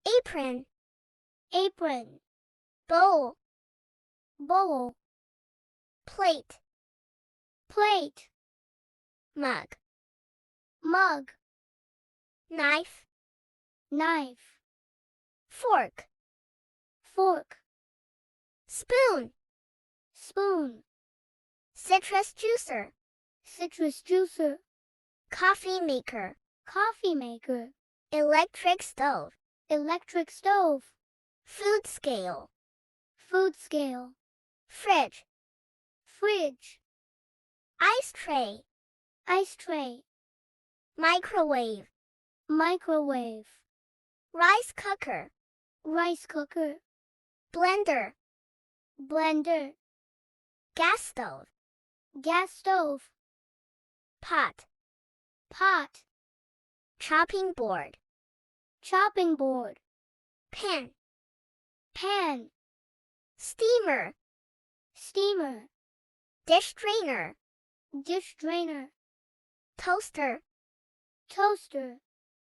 apron, apron, bowl, bowl, plate, plate, mug, mug, knife, knife, fork, fork, spoon, spoon, citrus juicer, citrus juicer, coffee maker, coffee maker, electric stove, electric stove, food scale, food scale, fridge, fridge, ice tray, ice tray, microwave, microwave, rice cooker, rice cooker, blender, blender, gas stove, gas stove, pot, pot, chopping board, chopping board, pan, pan, steamer, steamer, dish drainer, dish drainer, toaster, toaster,